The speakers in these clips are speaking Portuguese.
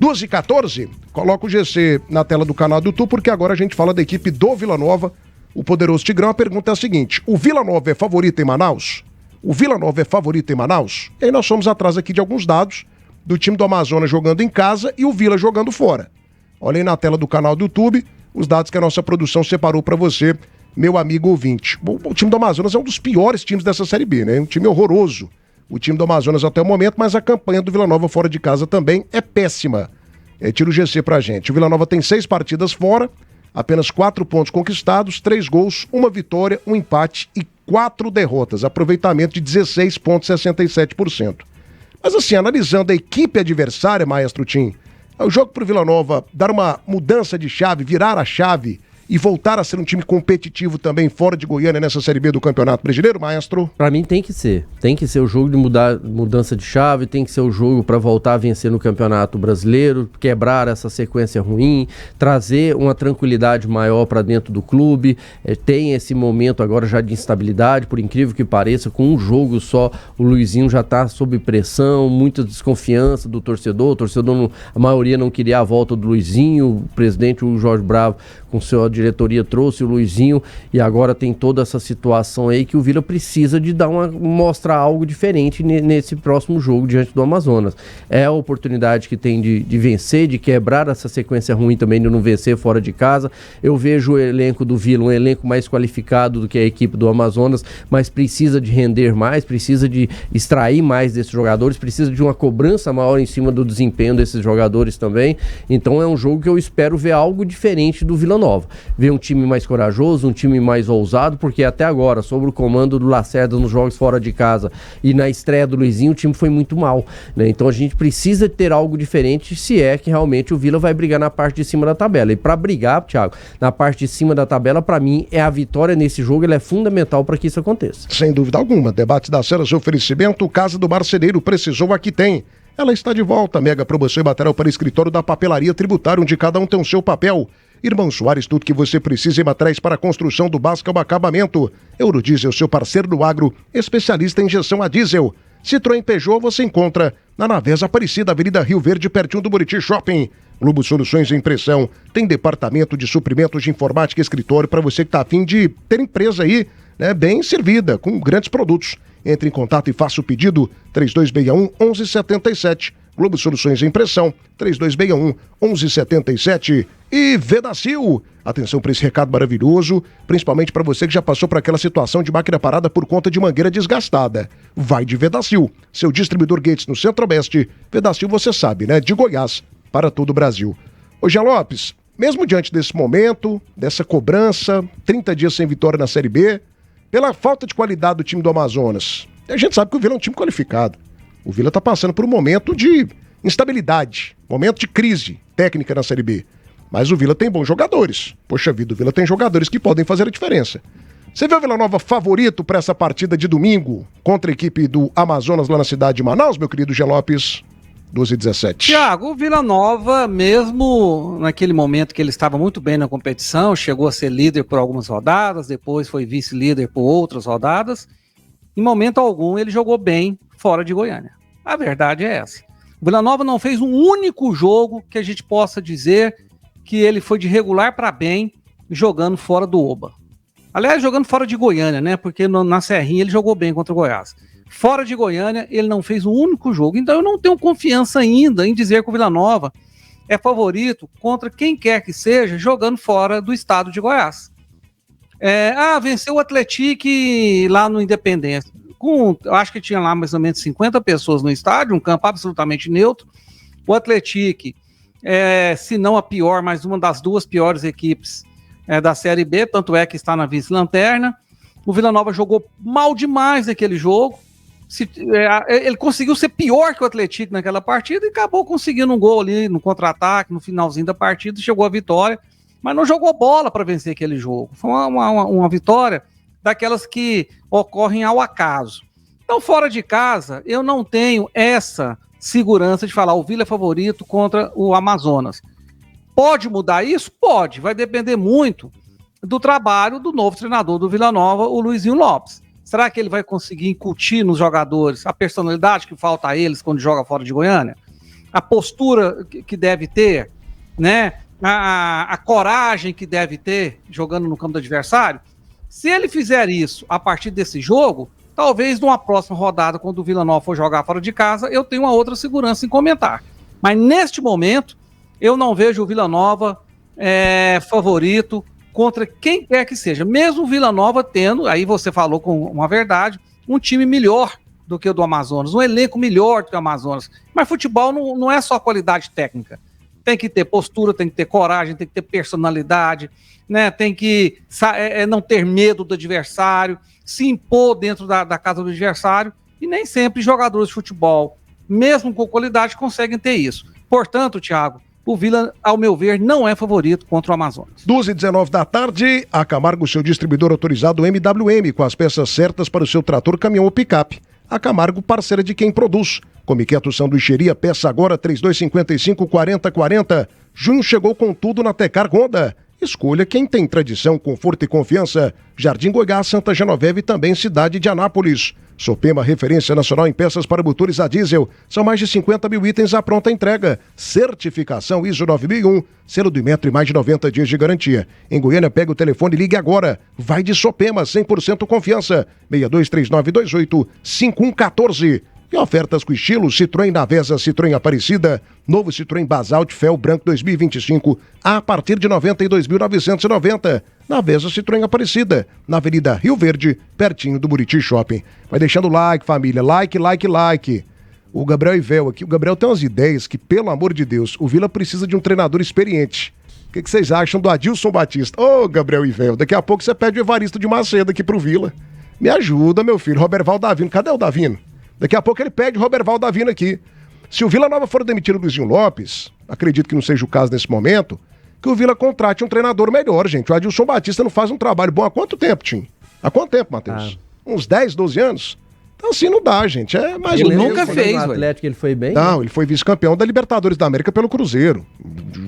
2h14, coloca o GC na tela do canal do YouTube, porque agora a gente fala da equipe do Vila Nova, o poderoso Tigrão. A pergunta é a seguinte: o Vila Nova é favorito em Manaus? O Vila Nova é favorito em Manaus? E aí nós fomos atrás aqui de alguns dados do time do Amazonas jogando em casa e o Vila jogando fora. Olha aí na tela do canal do YouTube os dados que a nossa produção separou para você, meu amigo ouvinte. O time do Amazonas é um dos piores times dessa Série B, né? Um time horroroso, o time do Amazonas até o momento, mas a campanha do Vila Nova fora de casa também é péssima. Tira o GC pra gente. O Vila Nova tem 6 partidas fora, apenas 4 pontos conquistados, 3 gols, 1 vitória, 1 empate e 4 derrotas. Aproveitamento de 16,67%. Mas assim, analisando a equipe adversária, Maestro Tim, é o jogo pro Vila Nova dar uma mudança de chave, virar a chave e voltar a ser um time competitivo também fora de Goiânia nessa Série B do Campeonato Brasileiro, Maestro? Pra mim tem que ser o jogo de mudança de chave, tem que ser o jogo pra voltar a vencer no Campeonato Brasileiro, quebrar essa sequência ruim, trazer uma tranquilidade maior pra dentro do clube. Tem esse momento agora já de instabilidade, por incrível que pareça, com um jogo só o Luizinho já tá sob pressão, muita desconfiança do torcedor, a maioria não queria a volta do Luizinho, o presidente, o Jorge Bravo, com sua diretoria trouxe o Luizinho e agora tem toda essa situação aí que o Vila precisa de mostrar algo diferente nesse próximo jogo diante do Amazonas. É a oportunidade que tem de vencer, de quebrar essa sequência ruim também de não vencer fora de casa. Eu vejo o elenco do Vila um elenco mais qualificado do que a equipe do Amazonas, mas precisa de render mais, precisa de extrair mais desses jogadores, precisa de uma cobrança maior em cima do desempenho desses jogadores também. Então é um jogo que eu espero ver algo diferente do Vila Nova. Ver um time mais corajoso, um time mais ousado, porque até agora, sob o comando do Lacerda nos jogos fora de casa e na estreia do Luizinho, o time foi muito mal, né? Então a gente precisa ter algo diferente se é que realmente o Vila vai brigar na parte de cima da tabela. E para brigar, Thiago, na parte de cima da tabela, para mim, é a vitória nesse jogo, ela é fundamental para que isso aconteça. Sem dúvida alguma. Debate da Ceras, oferecimento, Casa do Marceneiro, precisou, aqui tem. Ela está de volta, mega promoção e material para escritório da Papelaria Tributária, onde cada um tem o seu papel. Irmão Soares, tudo que você precisa em materiais para a construção do básico ao acabamento. Eurodiesel, seu parceiro do agro, especialista em injeção a diesel. Citroën Peugeot você encontra na Navesa Aparecida, Avenida Rio Verde, pertinho do Buriti Shopping. Globo Soluções de Impressão, tem departamento de suprimentos de informática e escritório para você que está a fim de ter empresa aí, né, bem servida, com grandes produtos. Entre em contato e faça o pedido, 3261-1177. Globo Soluções de Impressão, 3261-1177. E Vedacil, atenção para esse recado maravilhoso, principalmente para você que já passou por aquela situação de máquina parada por conta de mangueira desgastada. Vai de Vedacil, seu distribuidor Gates no Centro-Oeste. Vedacil você sabe, né? De Goiás para todo o Brasil. Ô Jean Lopes, mesmo diante desse momento, dessa cobrança, 30 dias sem vitória na Série B, pela falta de qualidade do time do Amazonas, a gente sabe que o Vila é um time qualificado. O Vila está passando por um momento de instabilidade, momento de crise técnica na Série B. Mas o Vila tem bons jogadores. Poxa vida, o Vila tem jogadores que podem fazer a diferença. Você vê o Vila Nova favorito para essa partida de domingo contra a equipe do Amazonas lá na cidade de Manaus, meu querido Jean Lopes? 12h17. Thiago, o Vila Nova, mesmo naquele momento que ele estava muito bem na competição, chegou a ser líder por algumas rodadas, depois foi vice-líder por outras rodadas, em momento algum ele jogou bem fora de Goiânia. A verdade é essa. O Vila Nova não fez um único jogo que a gente possa dizer que ele foi de regular para bem jogando fora do Oba. Aliás, jogando fora de Goiânia, né? Porque na Serrinha ele jogou bem contra o Goiás. Fora de Goiânia, ele não fez um único jogo. Então eu não tenho confiança ainda em dizer que o Vila Nova é favorito contra quem quer que seja jogando fora do estado de Goiás. Venceu o Atlético lá no Independência. Eu acho que tinha lá mais ou menos 50 pessoas no estádio, um campo absolutamente neutro. O Atlético, se não a pior, mas uma das duas piores equipes da Série B, tanto é que está na vice-lanterna. O Vila Nova jogou mal demais naquele jogo. Ele conseguiu ser pior que o Atlético naquela partida e acabou conseguindo um gol ali no contra-ataque, no finalzinho da partida, chegou à vitória, mas não jogou bola para vencer aquele jogo. Foi uma vitória daquelas que ocorrem ao acaso. Então, fora de casa, eu não tenho essa segurança de falar o Vila é favorito contra o Amazonas. Pode mudar isso? Pode. Vai depender muito do trabalho do novo treinador do Vila Nova, o Luizinho Lopes. Será que ele vai conseguir incutir nos jogadores a personalidade que falta a eles quando joga fora de Goiânia? a postura que deve ter, né? A coragem que deve ter jogando no campo do adversário. Se ele fizer isso a partir desse jogo, talvez numa próxima rodada, quando o Vila Nova for jogar fora de casa, eu tenho uma outra segurança em comentar. Mas neste momento, eu não vejo o Vila Nova favorito contra quem quer que seja. Mesmo o Vila Nova tendo, aí você falou com uma verdade, um time melhor do que o do Amazonas, um elenco melhor do que o Amazonas. Mas futebol não é só qualidade técnica. Tem que ter postura, tem que ter coragem, tem que ter personalidade, né? Tem que não ter medo do adversário, se impor dentro da casa do adversário, e nem sempre jogadores de futebol, mesmo com qualidade, conseguem ter isso. Portanto, Thiago, o Vila, ao meu ver, não é favorito contra o Amazonas. 12h19 da tarde, a Camargo, seu distribuidor autorizado MWM, com as peças certas para o seu trator, caminhão ou picape. A Camargo, parceira de quem produz. Come Quieto Sanduicheria, peça agora 3255-4040. Junho chegou com tudo na Tecar Honda. Escolha quem tem tradição, conforto e confiança. Jardim Goiás, Santa Genoveva e também cidade de Anápolis. Sopema, referência nacional em peças para motores a diesel. São mais de 50 mil itens à pronta entrega. Certificação ISO 9001. Selo do Imetro e mais de 90 dias de garantia. Em Goiânia, pega o telefone e ligue agora. Vai de Sopema, 100% confiança. 623928-5114. E ofertas com estilo: Citroën Navesa, Citroën Aparecida, novo Citroën Basalt Fel Branco 2025 a partir de R$ 92.990. Navesa, Citroën Aparecida, na Avenida Rio Verde, pertinho do Buriti Shopping. Vai deixando o like, família, like. O Gabriel Ivel aqui, o Gabriel tem umas ideias que, pelo amor de Deus, o Vila precisa de um treinador experiente. O que vocês acham do Adilson Batista? Ô, Gabriel Ivel, daqui a pouco você pede o Evaristo de Macedo aqui pro Vila. Me ajuda, meu filho, Roberval Davino, cadê o Davino? Daqui a pouco ele pede o Roberval Davino aqui. Se o Vila Nova for demitir o Luizinho Lopes, acredito que não seja o caso nesse momento, que o Vila contrate um treinador melhor, gente. O Adilson Batista não faz um trabalho bom há quanto tempo, Tim? Há quanto tempo, Matheus? Uns 10, 12 anos? Então assim não dá, gente. É mais ele nunca fez, no Atlético ele foi bem? Não, ele foi vice-campeão da Libertadores da América pelo Cruzeiro.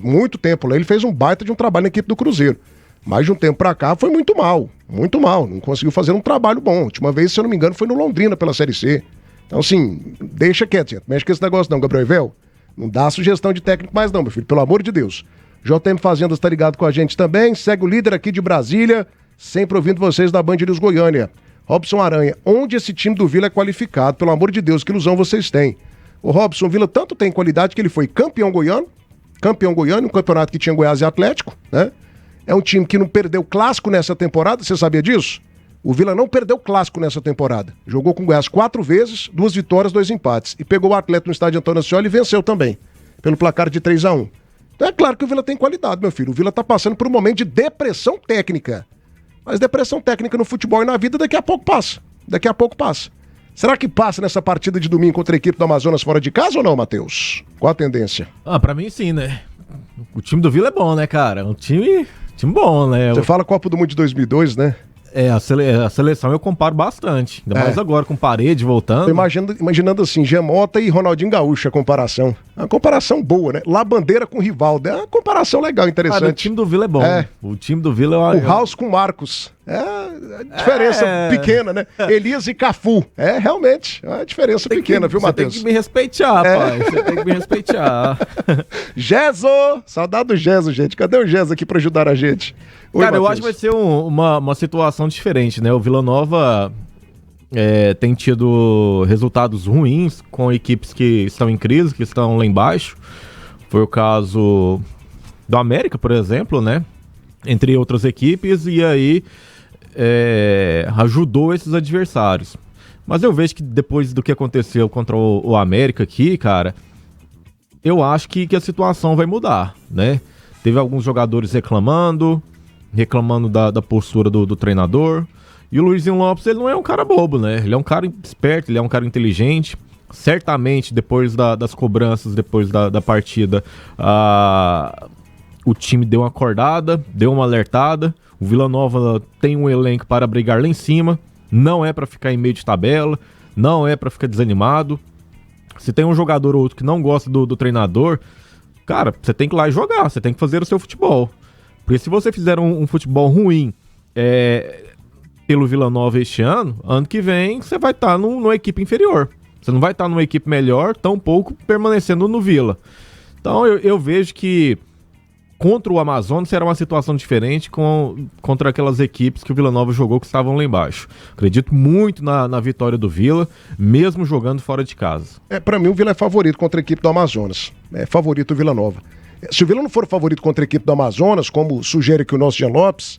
Muito tempo lá, ele fez um baita de um trabalho na equipe do Cruzeiro. Mais de um tempo pra cá foi muito mal. Não conseguiu fazer um trabalho bom. A última vez, se eu não me engano, foi no Londrina pela Série C. Então, assim, deixa quieto, gente. Mexe com esse negócio não, Gabriel Ivel. Não dá sugestão de técnico mais não, meu filho, pelo amor de Deus. JM Fazendas tá ligado com a gente também. Segue o líder aqui de Brasília, sempre ouvindo vocês da Band News Goiânia. Robson Aranha, onde esse time do Vila é qualificado? Pelo amor de Deus, que ilusão vocês têm. O Robson, o Vila tanto tem qualidade que ele foi campeão goiano, um campeonato que tinha Goiás e Atlético, né? É um time que não perdeu clássico nessa temporada, você sabia disso? O Vila não perdeu clássico nessa temporada. Jogou com o Goiás 4 vezes, 2 vitórias, 2 empates. E pegou o Atlético no estádio Antônio Ascioli e venceu também, pelo placar de 3-1. Então é claro que o Vila tem qualidade, meu filho. O Vila tá passando por um momento de depressão técnica. Mas depressão técnica no futebol e na vida daqui a pouco passa. Será que passa nessa partida de domingo contra a equipe do Amazonas fora de casa ou não, Matheus? Qual a tendência? Pra mim sim, né? O time do Vila é bom, né, cara? Um time bom, né? Você fala Copa do Mundo de 2002, né? A seleção eu comparo bastante. Ainda mais agora com Parede voltando. Tô imaginando assim, Gemota e Ronaldinho Gaúcho, a comparação. É uma comparação boa, né? La Bandeira com Rivaldo. É uma comparação legal, interessante. Cara, o time do Vila é bom. O time do Vila é... O House com Marcos. É a diferença pequena, né? Elias e Cafu. Realmente. É uma diferença pequena, viu, Matheus? Você tem que me respeitar, pai. Você tem que me respeitar. Geso! Saudade do Geso, gente. Cadê o Geso aqui pra ajudar a gente? Oi, cara, Matheus. eu acho que vai ser uma situação diferente, né? O Vila Nova tem tido resultados ruins com equipes que estão em crise, que estão lá embaixo. Foi o caso do América, por exemplo, né? Entre outras equipes, e aí ajudou esses adversários. Mas eu vejo que depois do que aconteceu contra o América aqui, cara, eu acho que a situação vai mudar, né? Teve alguns jogadores reclamando da postura do treinador. E o Luizinho Lopes, ele não é um cara bobo, né? Ele é um cara esperto, ele é um cara inteligente. Certamente, depois das cobranças, depois da partida, o time deu uma acordada, deu uma alertada. O Vila Nova tem um elenco para brigar lá em cima. Não é para ficar em meio de tabela, não é para ficar desanimado. Se tem um jogador ou outro que não gosta do treinador, cara, você tem que ir lá e jogar, você tem que fazer o seu futebol. Porque se você fizer um futebol ruim pelo Vila Nova este ano que vem você vai estar numa equipe inferior. Você não vai estar numa equipe melhor, tampouco permanecendo no Vila. Então eu vejo que contra o Amazonas será uma situação diferente contra aquelas equipes que o Vila Nova jogou que estavam lá embaixo. Acredito muito na vitória do Vila, mesmo jogando fora de casa. Pra mim o Vila é favorito contra a equipe do Amazonas. É favorito o Vila Nova. Se o Vila não for favorito contra a equipe do Amazonas, como sugere aqui o nosso Jean Lopes,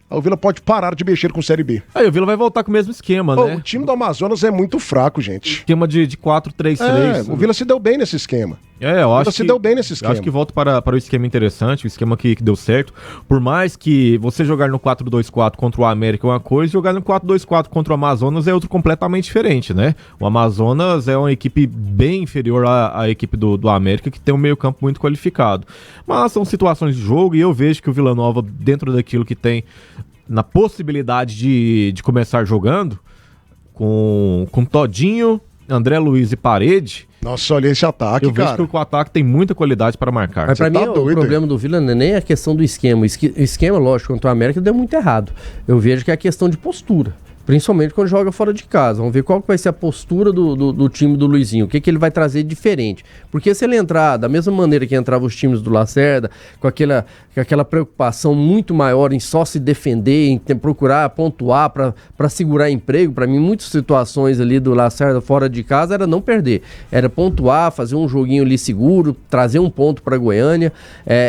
o Vila pode parar de mexer com Série B. Aí o Vila vai voltar com o mesmo esquema, né? O time do Amazonas é muito fraco, gente. Esquema de 4-3-3. O Vila se deu bem nesse esquema. Eu acho que deu bem nesse esquema. Acho que volta para o esquema interessante, o esquema que deu certo. Por mais que você jogar no 4-2-4 contra o América é uma coisa, jogar no 4-2-4 contra o Amazonas é outro completamente diferente, né? O Amazonas é uma equipe bem inferior à equipe do América, que tem um meio-campo muito qualificado. Mas são situações de jogo e eu vejo que o Vila Nova, dentro daquilo que tem na possibilidade de começar jogando, com Todinho, André Luiz e Parede. Nossa, olha esse ataque, eu vejo que o ataque tem muita qualidade para marcar. Mas pra mim, o problema do Vila não é nem a questão do esquema. O esquema, lógico, contra o América deu muito errado. Eu vejo que é a questão de postura. Principalmente quando joga fora de casa. Vamos ver qual que vai ser a postura do time do Luizinho. O que ele vai trazer de diferente. Porque se ele entrar da mesma maneira que entrava os times do Lacerda, com aquela preocupação muito maior em só se defender, em procurar pontuar para segurar emprego, para mim, muitas situações ali do Lacerda fora de casa era não perder. Era pontuar, fazer um joguinho ali seguro, trazer um ponto para Goiânia,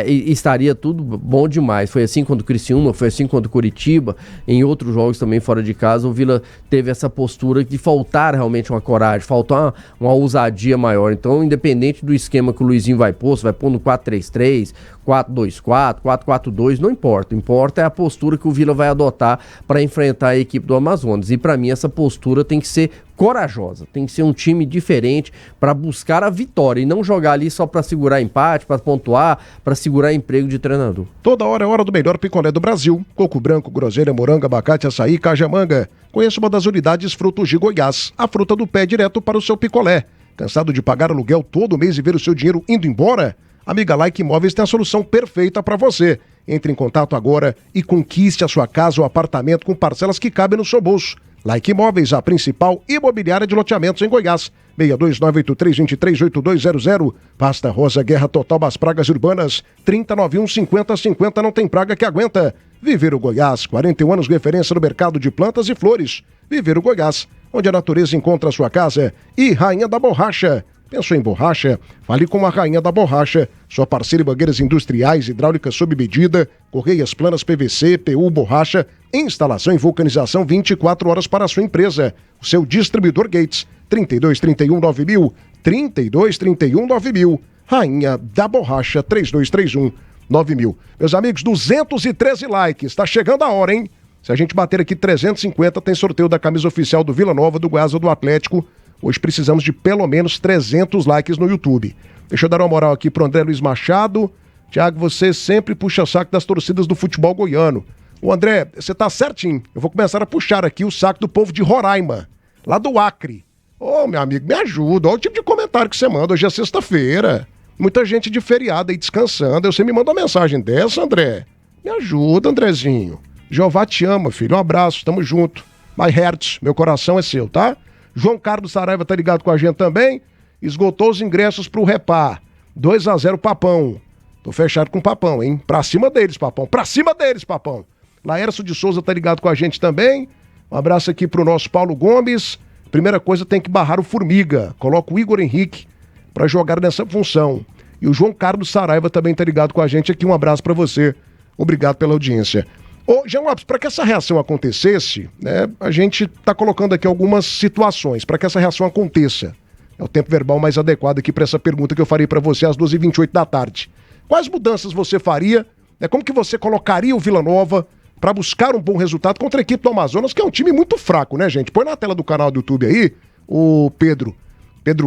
e estaria tudo bom demais. Foi assim contra o Criciúma, foi assim contra o Curitiba, em outros jogos também fora de casa. O Vila teve essa postura de faltar realmente uma coragem, faltar uma ousadia maior. Então, independente do esquema que o Luizinho vai pôr, se vai pôr no 4-3-3, 4-2-4, 4-4-2, não importa. Importa é a postura que o Vila vai adotar para enfrentar a equipe do Amazonas. E para mim essa postura tem que ser corajosa, tem que ser um time diferente para buscar a vitória e não jogar ali só para segurar empate, para pontuar, para segurar emprego de treinador. Toda hora é hora do melhor picolé do Brasil. Coco branco, groselha, morango, abacate, açaí, cajamanga. Conheça uma das unidades Frutos de Goiás, a fruta do pé direto para o seu picolé. Cansado de pagar aluguel todo mês e ver o seu dinheiro indo embora? Amiga Like Imóveis tem a solução perfeita para você. Entre em contato agora e conquiste a sua casa ou apartamento com parcelas que cabem no seu bolso. Like Imóveis, a principal imobiliária de loteamentos em Goiás. 62983238200. Pasta Rosa, Guerra Total das Pragas Urbanas. 3091-5050, não tem praga que aguenta. Viveiro Goiás, 41 anos referência no mercado de plantas e flores. Viveiro Goiás, onde a natureza encontra a sua casa. E Rainha da Borracha. Pensou em borracha? Fale com a Rainha da Borracha. Sua parceira em mangueiras industriais, hidráulicas sob medida, correias planas PVC, PU, borracha, instalação e vulcanização 24 horas para a sua empresa. O seu distribuidor Gates, 3231-9000, 3231-9000. Rainha da Borracha, 3231-9000. Meus amigos, 213 likes. Tá chegando a hora, hein? Se a gente bater aqui 350, tem sorteio da camisa oficial do Vila Nova, do Goiás ou do Atlético. Hoje precisamos de pelo menos 300 likes no YouTube. Deixa eu dar uma moral aqui pro André Luiz Machado. Tiago, você sempre puxa saco das torcidas do futebol goiano. Ô André, você tá certinho. Eu vou começar a puxar aqui o saco do povo de Roraima, lá do Acre. Ô, meu amigo, me ajuda. Olha o tipo de comentário que você manda. Hoje é sexta-feira. Muita gente de feriado aí descansando. Aí você me manda uma mensagem dessa, André. Me ajuda, Andrezinho. Jeová te ama, filho. Um abraço, tamo junto. My heart, meu coração é seu, tá? João Carlos Saraiva tá ligado com a gente também. Esgotou os ingressos pro Repá. 2-0 Papão. Tô fechado com o Papão, hein? Pra cima deles, Papão. Pra cima deles, Papão. Laércio de Souza tá ligado com a gente também. Um abraço aqui pro nosso Paulo Gomes. Primeira coisa, tem que barrar o Formiga. Coloca o Igor Henrique pra jogar nessa função. E o João Carlos Saraiva também tá ligado com a gente aqui. Um abraço pra você. Obrigado pela audiência. Ô, Jean Lopes, para que essa reação acontecesse, né, a gente está colocando aqui algumas situações para que essa reação aconteça. É o tempo verbal mais adequado aqui para essa pergunta que eu farei para você às 12h28 da tarde. Quais mudanças você faria? Né, como que você colocaria o Vila Nova para buscar um bom resultado contra a equipe do Amazonas, que é um time muito fraco, né, gente? Põe na tela do canal do YouTube aí, o Pedro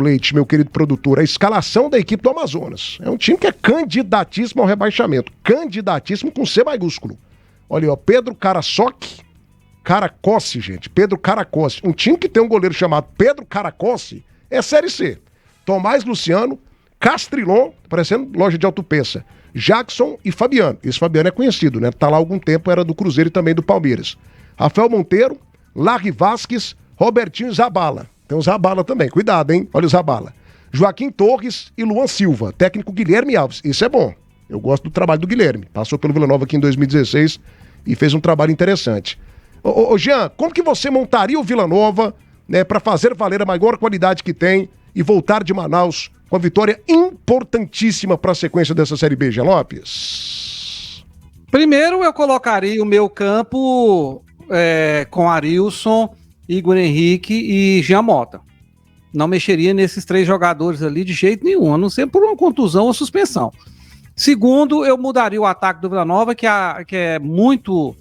Leite, meu querido produtor, a escalação da equipe do Amazonas. É um time que é candidatíssimo ao rebaixamento. Candidatíssimo com C maiúsculo. Olha aí, ó, Pedro Caracossi, gente, Pedro Caracossi. Um time que tem um goleiro chamado Pedro Caracossi é Série C. Tomás Luciano, Castrilon, parecendo loja de autopeça, Jackson e Fabiano. Esse Fabiano é conhecido, né? Tá lá há algum tempo, era do Cruzeiro e também do Palmeiras. Rafael Monteiro, Larry Vasquez, Robertinho Zabala. Tem o Zabala também, cuidado, hein? Olha o Zabala. Joaquim Torres e Luan Silva, técnico Guilherme Alves, isso é bom. Eu gosto do trabalho do Guilherme, passou pelo Vila Nova aqui em 2016 e fez um trabalho interessante. Ô Jean, como que você montaria o Vila Nova, né, para fazer valer a maior qualidade que tem e voltar de Manaus com a vitória importantíssima para a sequência dessa Série B, Jean Lopes? Primeiro eu colocaria o meu campo com Arilson, Igor Henrique e Jean Mota. Não mexeria nesses 3 jogadores ali de jeito nenhum, a não ser por uma contusão ou suspensão. Segundo, eu mudaria o ataque do Vila Nova, que é muito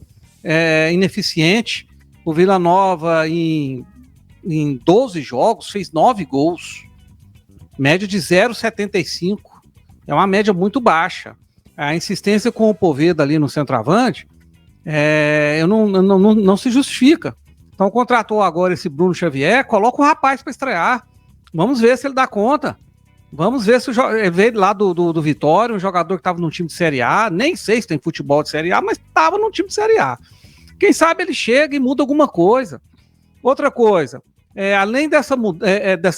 ineficiente. O Vila Nova, em 12 jogos, fez 9 gols. Média de 0,75. É uma média muito baixa. A insistência com o Poveda ali no centroavante não se justifica. Então contratou agora esse Bruno Xavier, coloca o rapaz para estrear. Vamos ver se ele dá conta. Vamos ver se veio lá do Vitória, um jogador que estava num time de Série A, nem sei se tem futebol de Série A, mas estava num time de Série A. Quem sabe ele chega e muda alguma coisa. Outra coisa, além dessa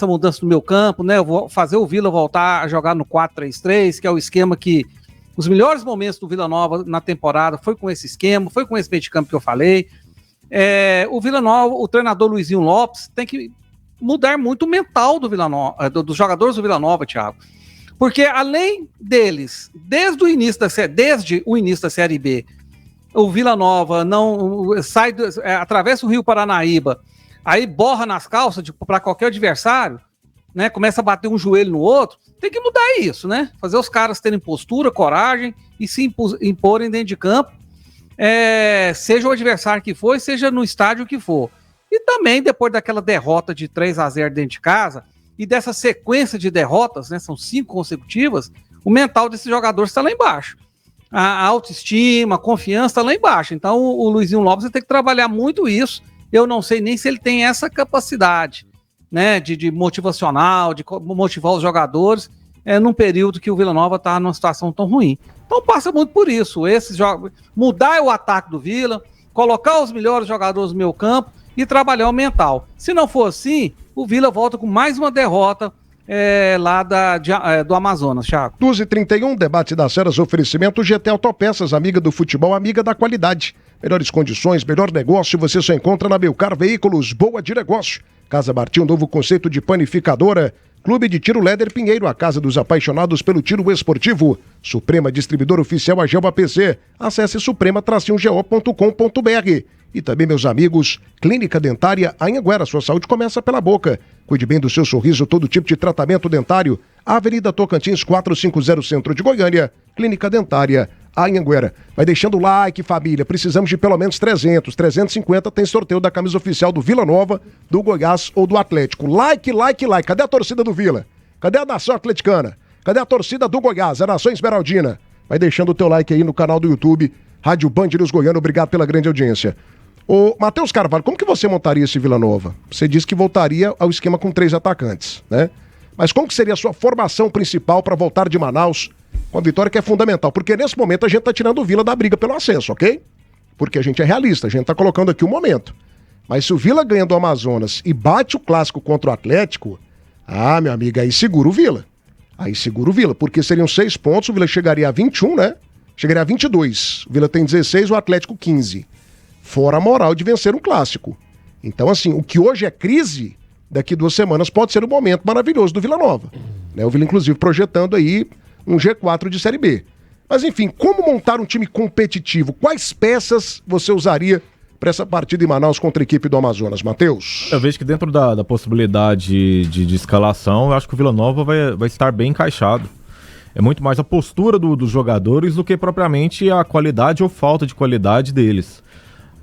mudança no meu campo, né, eu vou fazer o Vila voltar a jogar no 4-3-3, que é o esquema que os melhores momentos do Vila Nova na temporada foi com esse esquema, foi com esse meio de campo que eu falei. O Vila Nova, o treinador Luizinho Lopes tem que mudar muito o mental do Vila Nova, dos jogadores do Vila Nova, Thiago. Porque além deles, desde o início da Série B, o Vila Nova não sai, atravessa o Rio Paranaíba, aí borra nas calças para qualquer adversário, né? Começa a bater um joelho no outro. Tem que mudar isso, né? Fazer os caras terem postura, coragem e se imporem dentro de campo, seja o adversário que for, seja no estádio que for. E também, depois daquela derrota de 3-0 dentro de casa, e dessa sequência de derrotas, né, são 5 consecutivas, o mental desses jogadores está lá embaixo. A autoestima, a confiança está lá embaixo. Então, o Luizinho Lopes vai ter que trabalhar muito isso. Eu não sei nem se ele tem essa capacidade, né, de motivacional, de motivar os jogadores, num período que o Vila Nova está numa situação tão ruim. Então, passa muito por isso. Mudar o ataque do Vila, colocar os melhores jogadores no meu campo, e trabalhar o mental. Se não for assim, o Vila volta com mais uma derrota lá do Amazonas, Thiago. 12h31, debate das feras, oferecimento GT Autopeças, amiga do futebol, amiga da qualidade. Melhores condições, melhor negócio, você só encontra na Belcar Veículos, boa de negócio. Casa Martim, um novo conceito de panificadora. Clube de Tiro Léder Pinheiro, a casa dos apaixonados pelo tiro esportivo. Suprema, distribuidor oficial AGEL APC. Acesse suprema-go.com.br. E também, meus amigos, Clínica Dentária Anhanguera, sua saúde começa pela boca. Cuide bem do seu sorriso, todo tipo de tratamento dentário. Avenida Tocantins 450, Centro de Goiânia. Clínica Dentária Anhanguera. Vai deixando o like, família. Precisamos de pelo menos 300, 350. Tem sorteio da camisa oficial do Vila Nova, do Goiás ou do Atlético. Like, like, like. Cadê a torcida do Vila? Cadê a nação atleticana? Cadê a torcida do Goiás, a nação esmeraldina? Vai deixando o teu like aí no canal do YouTube, Rádio Band News Goiano. Obrigado pela grande audiência. Ô, Matheus Carvalho, como que você montaria esse Vila Nova? Você disse que voltaria ao esquema com 3 atacantes, né? Mas como que seria a sua formação principal para voltar de Manaus com a vitória, que é fundamental? Porque nesse momento a gente tá tirando o Vila da briga pelo acesso, ok? Porque a gente é realista, a gente tá colocando aqui o momento. Mas se o Vila ganha do Amazonas e bate o clássico contra o Atlético, meu amigo, aí segura o Vila. Aí segura o Vila, porque seriam 6 pontos, o Vila chegaria a 21, né? Chegaria a 22. O Vila tem 16, o Atlético 15. Fora a moral de vencer um clássico. Então, assim, o que hoje é crise, daqui 2 semanas pode ser um momento maravilhoso do Vila Nova. Né? O Vila, inclusive, projetando aí um G4 de Série B. Mas, enfim, como montar um time competitivo? Quais peças você usaria para essa partida em Manaus contra a equipe do Amazonas, Matheus? Eu vejo que dentro da possibilidade de escalação, eu acho que o Vila Nova vai estar bem encaixado. É muito mais a postura dos jogadores do que propriamente a qualidade ou falta de qualidade deles.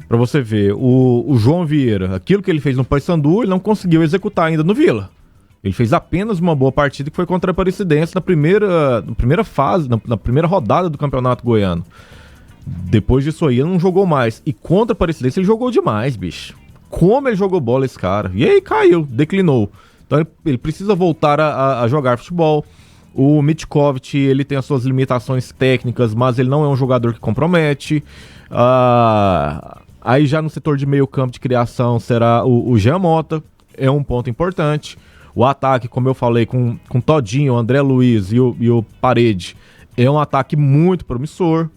Pra você ver, o João Vieira, aquilo que ele fez no Paysandu, ele não conseguiu executar ainda no Vila. Ele fez apenas uma boa partida, que foi contra a Aparecidense na primeira fase, na primeira rodada do Campeonato Goiano. Depois disso aí, ele não jogou mais. E contra a Aparecidense, ele jogou demais, bicho. Como ele jogou bola, esse cara. E aí caiu, declinou. Então ele precisa voltar a jogar futebol. O Mitkovic, ele tem as suas limitações técnicas, mas ele não é um jogador que compromete. Aí já no setor de meio campo de criação será o Jean Mota, é um ponto importante. O ataque, como eu falei, com Todinho, André Luiz e o Parede, é um ataque muito promissor.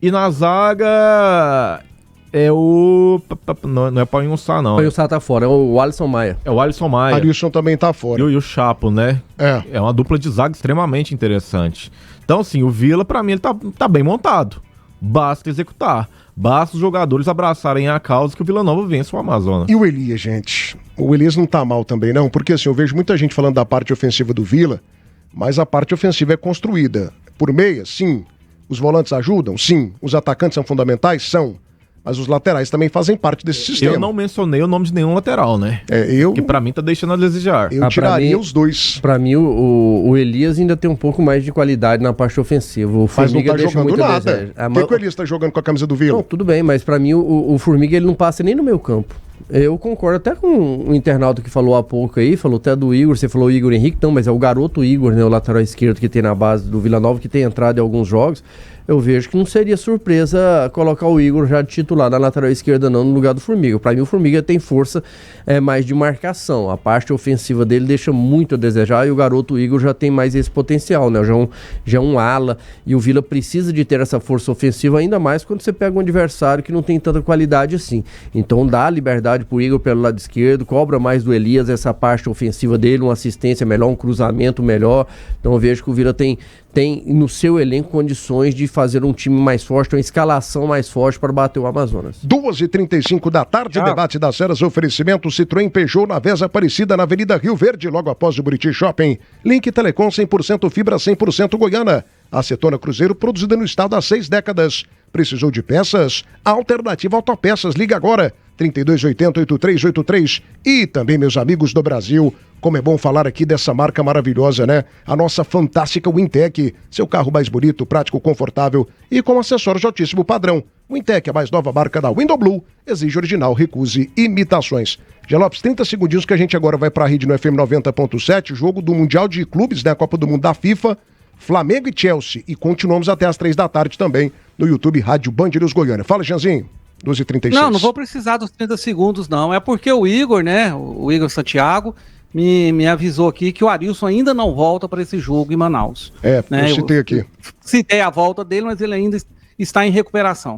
E na zaga é o... Não é Panhussá, não. Panhussá tá fora, é o Alisson Maia. É o Alisson Maia. Alisson também tá fora. E o Chapo, né? É uma dupla de zaga extremamente interessante. Então, assim, o Vila, pra mim, ele tá bem montado. Basta executar. Basta os jogadores abraçarem a causa que o Vila Nova vence o Amazonas. E o Elias, gente? O Elias não tá mal também, não? Porque, assim, eu vejo muita gente falando da parte ofensiva do Vila, mas a parte ofensiva é construída por meia, sim. Os volantes ajudam? Sim. Os atacantes são fundamentais? São. Mas os laterais também fazem parte desse sistema. Eu não mencionei o nome de nenhum lateral, né? Que pra mim tá deixando a desejar. Eu tiraria os dois. Pra mim, o Elias ainda tem um pouco mais de qualidade na parte ofensiva. O Formiga mas não tá deixa jogando muito nada. a desejar. Por que o Elias tá jogando com a camisa do Vila? Não, tudo bem, mas pra mim o Formiga ele não passa nem no meio campo. Eu concordo até com o internauta que falou há pouco aí, falou até do Igor, você falou Igor Henrique, não, mas é o garoto Igor, né, o lateral esquerdo que tem na base do Vila Nova, que tem entrado em alguns jogos. Eu vejo que não seria surpresa colocar o Igor já de titular na lateral esquerda não, no lugar do Formiga. Para mim o Formiga tem força mais de marcação. A parte ofensiva dele deixa muito a desejar e o garoto Igor já tem mais esse potencial, né? Já é um ala e o Vila precisa de ter essa força ofensiva ainda mais quando você pega um adversário que não tem tanta qualidade assim. Então dá liberdade pro Igor pelo lado esquerdo, cobra mais do Elias essa parte ofensiva dele, uma assistência melhor, um cruzamento melhor. Então eu vejo que o Vila tem no seu elenco condições de fazer um time mais forte, uma escalação mais forte para bater o Amazonas. 2h35 da tarde, debate das feras, oferecimento Citroën Peugeot na Vez Aparecida, na Avenida Rio Verde, logo após o Buriti Shopping. Link Telecom 100% fibra, 100% Goiânia. Acetona Cruzeiro, produzida no estado há 6 décadas. Precisou de peças? Alternativa Autopeças, liga agora, 3280-8383. E também, meus amigos do Brasil, como é bom falar aqui dessa marca maravilhosa, né? A nossa fantástica Wintec, seu carro mais bonito, prático, confortável e com acessórios de altíssimo padrão. Wintec, a mais nova marca da Window Blue, exige original, recuse imitações. Gelopes, 30 segundinhos que a gente agora vai para a rede no FM 90.7, jogo do Mundial de Clubes, né? A Copa do Mundo da FIFA, Flamengo e Chelsea. E continuamos até as 3 da tarde também no YouTube Rádio Band News Goiânia. Fala, Janzinho. 12h36. Não vou precisar dos 30 segundos, não. É porque o Igor, né? O Igor Santiago me avisou aqui que o Arilson ainda não volta para esse jogo em Manaus. Eu citei aqui. Citei a volta dele, mas ele ainda está em recuperação.